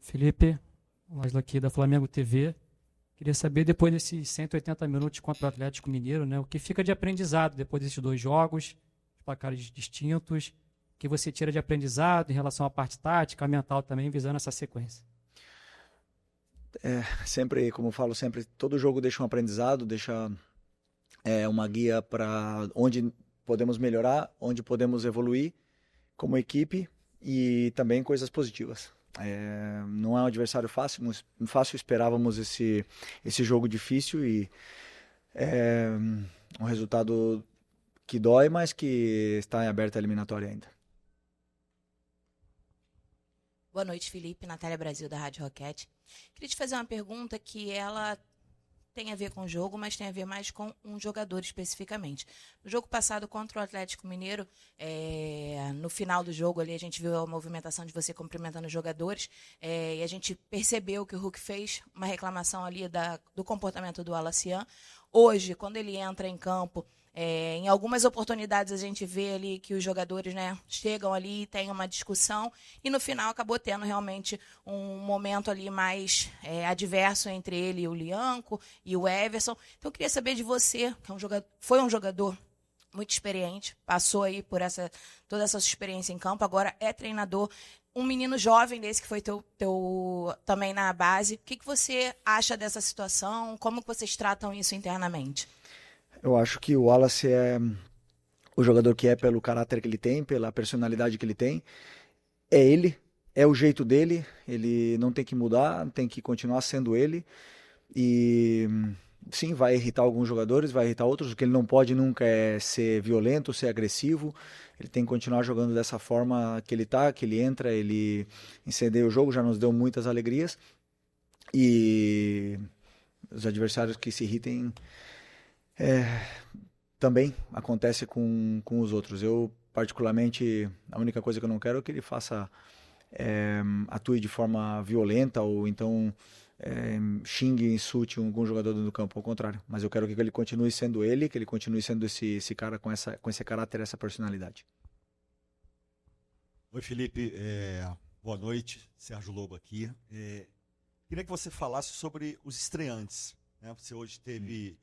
Felipe, nós aqui da Flamengo TV. Queria saber, depois desses 180 minutos contra o Atlético Mineiro, né, o que fica de aprendizado depois desses dois jogos, placares distintos, o que você tira de aprendizado em relação à parte tática, mental também, visando essa sequência? Sempre, como eu falo sempre, todo jogo deixa um aprendizado, deixa uma guia para onde podemos melhorar, onde podemos evoluir como equipe e também coisas positivas. Não é um adversário fácil, esperávamos esse jogo difícil e um resultado que dói, mas que está em aberta a eliminatória ainda. Boa noite, Felipe. Natália Brasil, da Rádio Roquete. Queria te fazer uma pergunta que ela tem a ver com o jogo, mas tem a ver mais com um jogador especificamente. No jogo passado contra o Atlético Mineiro, no final do jogo ali a gente viu a movimentação de você cumprimentando os jogadores, e a gente percebeu que o Hulk fez uma reclamação ali do comportamento do Alacian. Hoje, quando ele entra em campo, em algumas oportunidades a gente vê ali que os jogadores, né, chegam ali e tem uma discussão e no final acabou tendo realmente um momento ali mais adverso entre ele e o Lianco e o Everson. Então eu queria saber de você, que foi um jogador muito experiente, passou aí por toda essa sua experiência em campo, agora é treinador, um menino jovem desse que foi teu também na base. O que você acha dessa situação? Como que vocês tratam isso internamente? Eu acho que o Wallace é o jogador que é pelo caráter que ele tem, pela personalidade que ele tem. É ele, é o jeito dele, ele não tem que mudar, tem que continuar sendo ele. E sim, vai irritar alguns jogadores, vai irritar outros. O que ele não pode nunca é ser violento, ser agressivo. Ele tem que continuar jogando dessa forma que ele tá, que ele entra, ele incendeia o jogo, já nos deu muitas alegrias. E os adversários que se irritem também acontece com os outros. Eu, particularmente, a única coisa que eu não quero é que ele atue de forma violenta ou então xingue, insulte algum jogador do campo, ao contrário. Mas eu quero que ele continue sendo ele, que ele continue sendo esse cara com esse caráter, essa personalidade. Oi, Felipe. Boa noite. Sérgio Lobo aqui. Queria que você falasse sobre os estreantes. Você hoje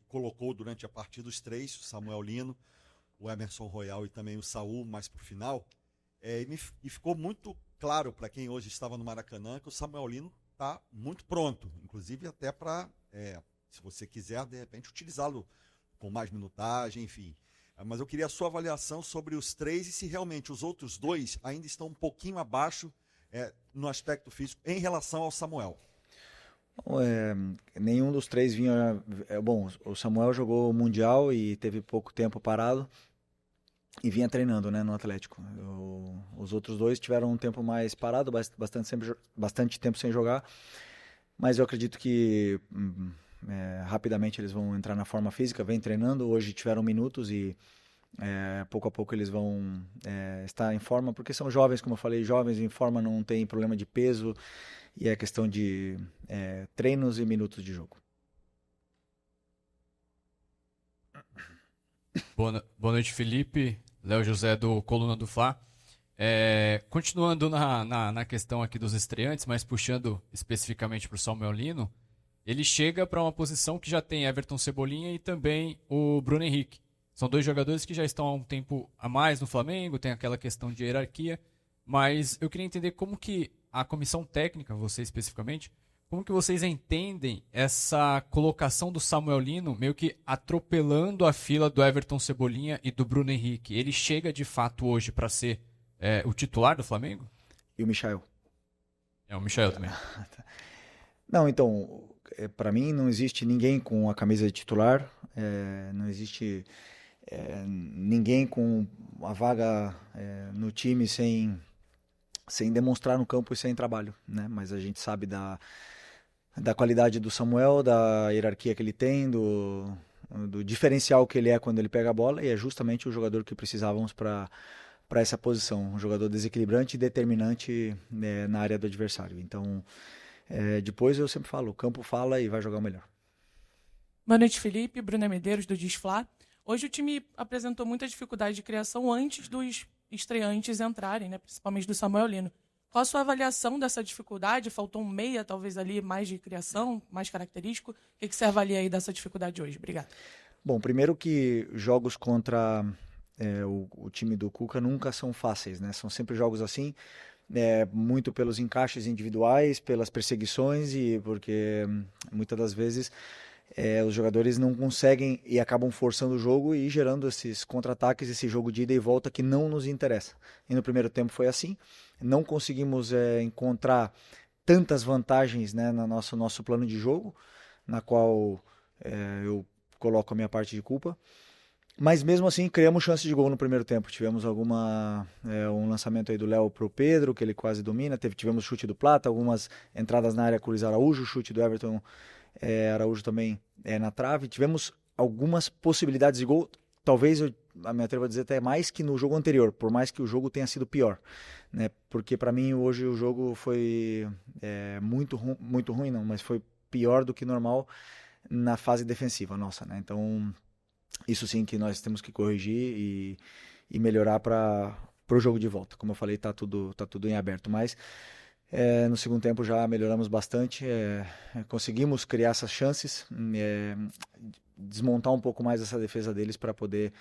colocou durante a partida os três, o Samuel Lino, o Emerson Royal e também o Saul, mais para o final. E ficou muito claro para quem hoje estava no Maracanã que o Samuel Lino está muito pronto, inclusive até para, se você quiser, de repente, utilizá-lo com mais minutagem, enfim. Mas eu queria a sua avaliação sobre os três e se realmente os outros dois ainda estão um pouquinho abaixo no aspecto físico em relação ao Samuel. Nenhum dos três vinha. Bom, o Samuel jogou o Mundial e teve pouco tempo parado e vinha treinando, né, no Atlético. Os outros dois tiveram um tempo mais parado, bastante tempo sem jogar, mas eu acredito que rapidamente eles vão entrar na forma física, vem treinando. Hoje tiveram minutos e pouco a pouco eles vão estar em forma, porque são jovens, como eu falei, jovens em forma, não tem problema de peso. E é questão de treinos e minutos de jogo. Boa noite, Felipe. Léo José do Coluna do Fla. Continuando na questão aqui dos estreantes, mas puxando especificamente para o Samuel Lino, ele chega para uma posição que já tem Everton Cebolinha e também o Bruno Henrique. São dois jogadores que já estão há um tempo a mais no Flamengo, tem aquela questão de hierarquia, mas eu queria entender como que a comissão técnica, você especificamente, como que vocês entendem essa colocação do Samuel Lino meio que atropelando a fila do Everton Cebolinha e do Bruno Henrique? Ele chega de fato hoje para ser o titular do Flamengo? E o Michael? O Michael também. Não, então, para mim não existe ninguém com a camisa de titular, não existe ninguém com a vaga no time sem demonstrar no campo e sem trabalho, né? Mas a gente sabe da qualidade do Samuel, da hierarquia que ele tem, do diferencial que ele é quando ele pega a bola, e é justamente o jogador que precisávamos para essa posição, um jogador desequilibrante e determinante na área do adversário. Então, depois eu sempre falo, o campo fala e vai jogar o melhor. Boa noite, Felipe. Bruna Medeiros, do Disfla. Hoje o time apresentou muita dificuldade de criação antes dos estreantes entrarem, né, principalmente do Samuel Lino. Qual a sua avaliação dessa dificuldade? Faltou um meia, talvez ali, mais de criação, mais característico. O que você avalia aí dessa dificuldade hoje? Obrigado. Bom, primeiro que jogos contra o time do Cuca nunca são fáceis, né? São sempre jogos assim, muito pelos encaixes individuais, pelas perseguições e porque muitas das vezes os jogadores não conseguem e acabam forçando o jogo e gerando esses contra-ataques, esse jogo de ida e volta que não nos interessa. E no primeiro tempo foi assim, não conseguimos encontrar tantas vantagens, né, no nosso plano de jogo, na qual eu coloco a minha parte de culpa. Mas mesmo assim, criamos chance de gol no primeiro tempo. Tivemos um lançamento aí do Léo pro Pedro, que ele quase domina. Tivemos chute do Plata, algumas entradas na área com o Luiz Araújo, chute do Everton Araújo também na trave. Tivemos algumas possibilidades de gol. Talvez eu me atrevo a dizer até mais que no jogo anterior, por mais que o jogo tenha sido pior, né? Porque para mim hoje o jogo foi muito ruim, não, mas foi pior do que normal na fase defensiva nossa, né? Então isso sim que nós temos que corrigir e melhorar para o jogo de volta. Como eu falei, tá tudo em aberto, mas no segundo tempo já melhoramos bastante, conseguimos criar essas chances, desmontar um pouco mais essa defesa deles para poder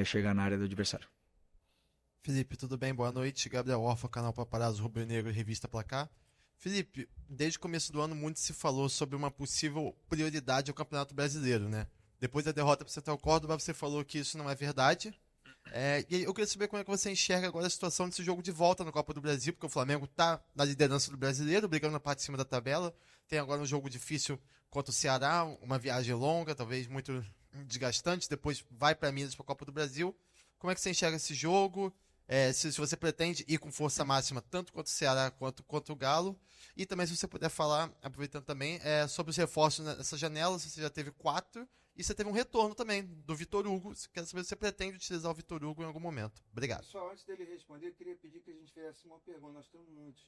chegar na área do adversário. Felipe, tudo bem? Boa noite. Gabriel Orfa, canal Paparazzo Rubro Negro e Revista Placar. Felipe, desde o começo do ano muito se falou sobre uma possível prioridade ao Campeonato Brasileiro, né? Depois da derrota para o Central Córdoba, você falou que isso não é verdade. E eu queria saber como é que você enxerga agora a situação desse jogo de volta na Copa do Brasil, porque o Flamengo está na liderança do Brasileiro, brigando na parte de cima da tabela. Tem agora um jogo difícil contra o Ceará, uma viagem longa, talvez muito desgastante. Depois vai para Minas para a Copa do Brasil. Como é que você enxerga esse jogo? Se você pretende ir com força máxima tanto contra o Ceará quanto contra o Galo. E também se você puder falar, aproveitando também, sobre os reforços nessa janela, se você já teve 4 e você teve um retorno também do Vitor Hugo. Quero saber se você pretende utilizar o Vitor Hugo em algum momento. Obrigado. Só antes dele responder, eu queria pedir que a gente fizesse uma pergunta. Nós temos minutos.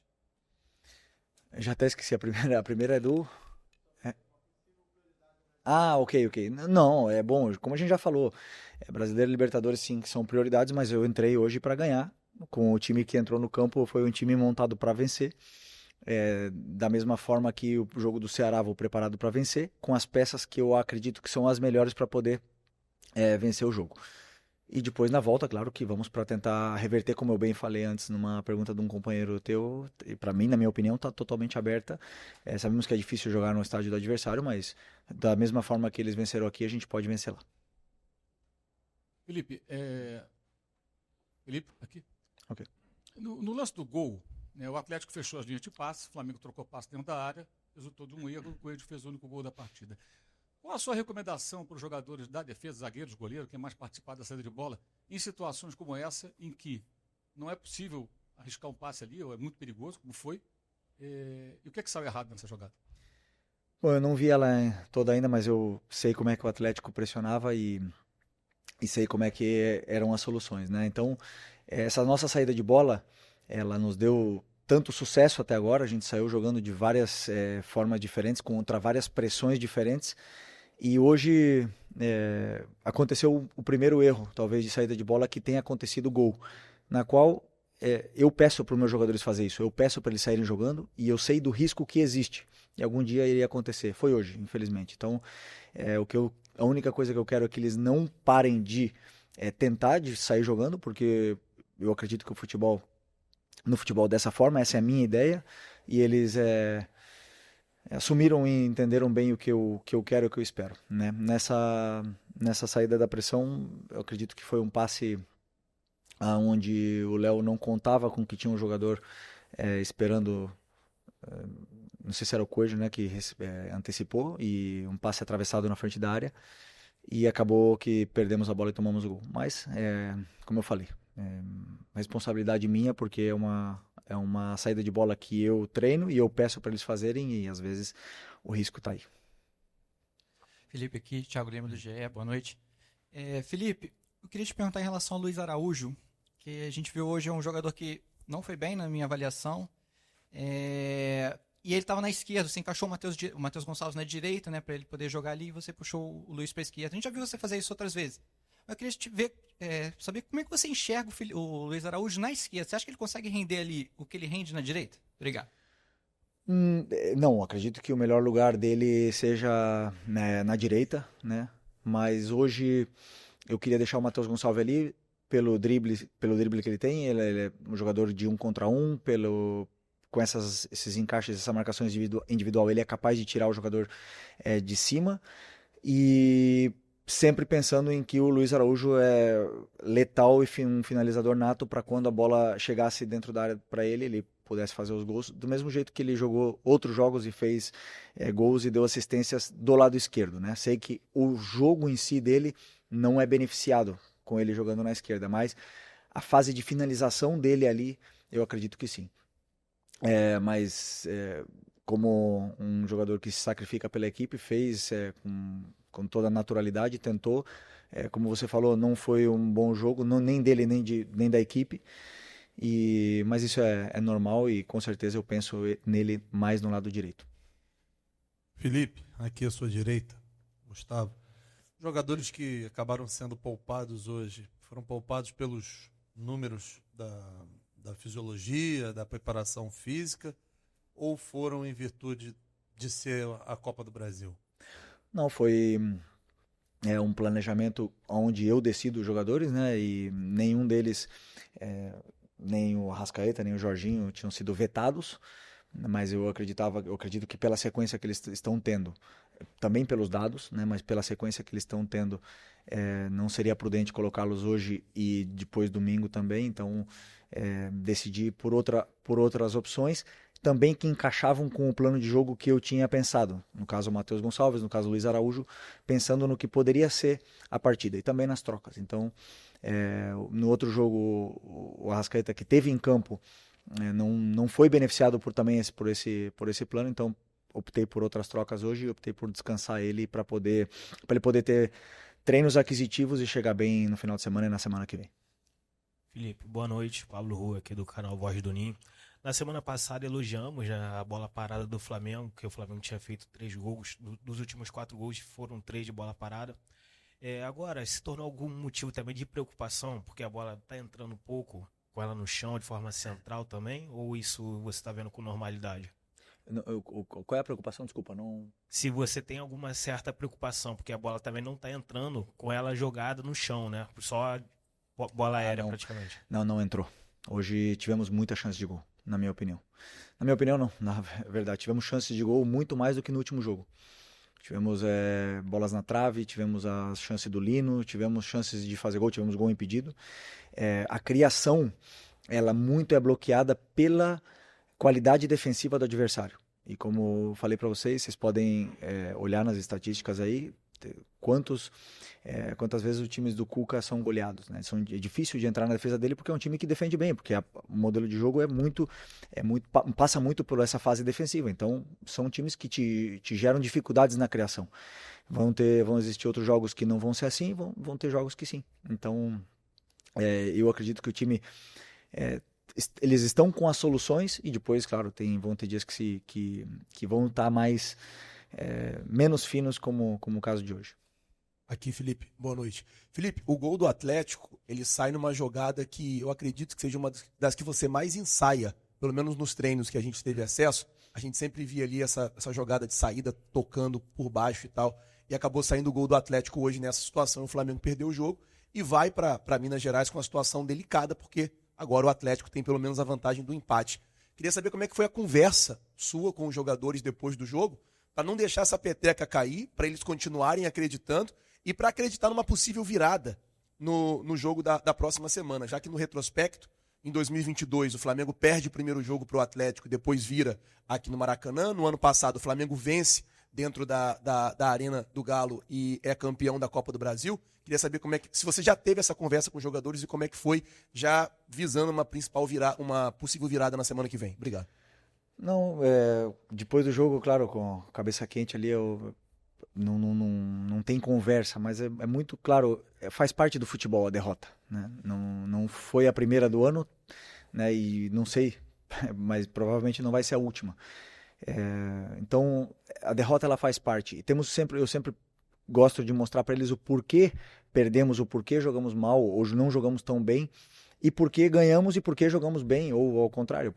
Eu já até esqueci a primeira. A primeira é do... Ah, ok. Não, é bom, como a gente já falou, Brasileiro e Libertadores sim que são prioridades, mas eu entrei hoje para ganhar. Com o time que entrou no campo, foi um time montado para vencer. Da mesma forma que o jogo do Ceará, vou preparado para vencer, com as peças que eu acredito que são as melhores para poder vencer o jogo. E depois na volta, claro que vamos para tentar reverter, como eu bem falei antes numa pergunta de um companheiro teu, e para mim, na minha opinião, está totalmente aberta. Sabemos que é difícil jogar no estádio do adversário, mas da mesma forma que eles venceram aqui, a gente pode vencer lá. Felipe, aqui. Ok. No lance do gol, né, o Atlético fechou as linhas de passe, o Flamengo trocou passe dentro da área, resultou de um erro, o Coelho fez o único gol da partida. Qual a sua recomendação para os jogadores da defesa, zagueiros, goleiros, quem mais participar da saída de bola, em situações como essa, em que não é possível arriscar um passe ali, ou é muito perigoso, como foi, e o que é que saiu errado nessa jogada? Bom, eu não vi ela toda ainda, mas eu sei como é que o Atlético pressionava e sei como é que eram as soluções, né? Então, essa nossa saída de bola, ela nos deu tanto sucesso até agora, a gente saiu jogando de várias formas diferentes, contra várias pressões diferentes, e hoje aconteceu o primeiro erro, talvez, de saída de bola que tenha acontecido o gol, na qual eu peço para os meus jogadores fazer isso, eu peço para eles saírem jogando e eu sei do risco que existe, e algum dia iria acontecer, foi hoje, infelizmente. Então, a única coisa que eu quero é que eles não parem de tentar de sair jogando, porque eu acredito que no futebol dessa forma, essa é a minha ideia, e eles assumiram e entenderam bem o que eu quero e o que eu espero, né? Nessa saída da pressão, eu acredito que foi um passe onde o Léo não contava com que tinha um jogador esperando, não sei se era o Coelho, né, que antecipou, e um passe atravessado na frente da área, e acabou que perdemos a bola e tomamos o gol. Mas, como eu falei, responsabilidade minha, porque é uma saída de bola que eu treino e eu peço para eles fazerem, e às vezes o risco está aí. Felipe aqui, Thiago Lima do GE, boa noite. Felipe, eu queria te perguntar em relação ao Luiz Araújo, que a gente viu hoje é um jogador que não foi bem na minha avaliação, e ele estava na esquerda, você encaixou o Matheus Gonçalves na direita, né, para ele poder jogar ali, e você puxou o Luiz para a esquerda. A gente já viu você fazer isso outras vezes. Eu queria te ver saber como é que você enxerga o Luiz Araújo na esquerda. Você acha que ele consegue render ali o que ele rende na direita? Obrigado. Não, acredito que o melhor lugar dele seja, né, na direita, né? Mas hoje eu queria deixar o Matheus Gonçalves ali pelo drible que ele tem. Ele é um jogador de 1 contra 1, com esses encaixes, essas marcações individual, ele é capaz de tirar o jogador de cima. E sempre pensando em que o Luiz Araújo é letal e um finalizador nato para quando a bola chegasse dentro da área para ele pudesse fazer os gols, do mesmo jeito que ele jogou outros jogos e fez gols e deu assistências do lado esquerdo, né? Sei que o jogo em si dele não é beneficiado com ele jogando na esquerda, mas a fase de finalização dele ali, eu acredito que sim. Mas como um jogador que se sacrifica pela equipe, fez com toda a naturalidade, tentou. Como você falou, não foi um bom jogo, nem dele, nem da equipe. Mas isso é normal e com certeza eu penso nele mais no lado direito. Felipe, aqui à sua direita, Gustavo. Jogadores que acabaram sendo poupados hoje, foram poupados pelos números da fisiologia, da preparação física, ou foram em virtude de ser a Copa do Brasil? Não, foi um planejamento onde eu decido os jogadores, né? E nenhum deles, nem o Arrascaeta, nem o Jorginho tinham sido vetados, mas eu acredito que pela sequência que eles estão tendo, também pelos dados, né? Mas pela sequência que eles estão tendo, não seria prudente colocá-los hoje e depois domingo também, então decidi por outras opções, também que encaixavam com o plano de jogo que eu tinha pensado. No caso, o Matheus Gonçalves, no caso, o Luiz Araújo, pensando no que poderia ser a partida e também nas trocas. Então, no outro jogo, o Arrascaeta, que teve em campo, não foi beneficiado por esse plano, então optei por outras trocas hoje, optei por descansar ele para ele poder ter treinos aquisitivos e chegar bem no final de semana e na semana que vem. Felipe, boa noite. Pablo Rua aqui do canal Voz do Ninho. Na semana passada elogiamos a bola parada do Flamengo, que o Flamengo tinha feito 3 gols. Dos últimos 4 gols foram 3 de bola parada. Agora, se tornou algum motivo também de preocupação, porque a bola está entrando um pouco com ela no chão de forma central também, ou isso você está vendo com normalidade? Qual é a preocupação? Desculpa, não... Se você tem alguma certa preocupação, porque a bola também não está entrando com ela jogada no chão, né? Só bola aérea praticamente. Não entrou. Hoje tivemos muita chance de gol, na minha opinião. Na minha opinião, não. Na verdade, tivemos chances de gol muito mais do que no último jogo. Tivemos bolas na trave, tivemos a chance do Lino, tivemos chances de fazer gol, tivemos gol impedido. A criação, ela muito é bloqueada pela qualidade defensiva do adversário. E como eu falei para vocês podem olhar nas estatísticas aí quantas vezes os times do Cuca são goleados, né? É difícil de entrar na defesa dele porque é um time que defende bem, porque o modelo de jogo passa muito por essa fase defensiva. Então são times que te geram dificuldades na criação. Vão existir outros jogos que não vão ser assim, vão ter jogos que sim. Então eu acredito que o time eles estão com as soluções e depois, claro, vão ter dias que vão estar menos finos, como o caso de hoje. Aqui, Felipe, boa noite. Felipe, o gol do Atlético, ele sai numa jogada que eu acredito que seja uma das que você mais ensaia, pelo menos nos treinos que a gente teve acesso. A gente sempre via ali essa jogada de saída, tocando por baixo e tal, e acabou saindo o gol do Atlético hoje nessa situação. O Flamengo perdeu o jogo e vai para Minas Gerais com uma situação delicada, porque agora o Atlético tem pelo menos a vantagem do empate. Queria saber como é que foi a conversa sua com os jogadores depois do jogo, para não deixar essa peteca cair, para eles continuarem acreditando e para acreditar numa possível virada no jogo da próxima semana, já que no retrospecto, em 2022, o Flamengo perde o primeiro jogo para o Atlético e depois vira aqui no Maracanã. No ano passado, o Flamengo vence dentro da Arena do Galo e é campeão da Copa do Brasil. Queria saber se você já teve essa conversa com os jogadores e como é que foi, já visando uma possível virada na semana que vem. Obrigado. Não, depois do jogo, claro, com a cabeça quente ali, não tem conversa, mas é muito claro, faz parte do futebol a derrota, né? Não foi a primeira do ano, né? E não sei, mas provavelmente não vai ser a última. Então, a derrota ela faz parte. E eu sempre gosto de mostrar para eles o porquê perdemos, o porquê jogamos mal, ou não jogamos tão bem, e por que ganhamos e por que jogamos bem, ou ao contrário,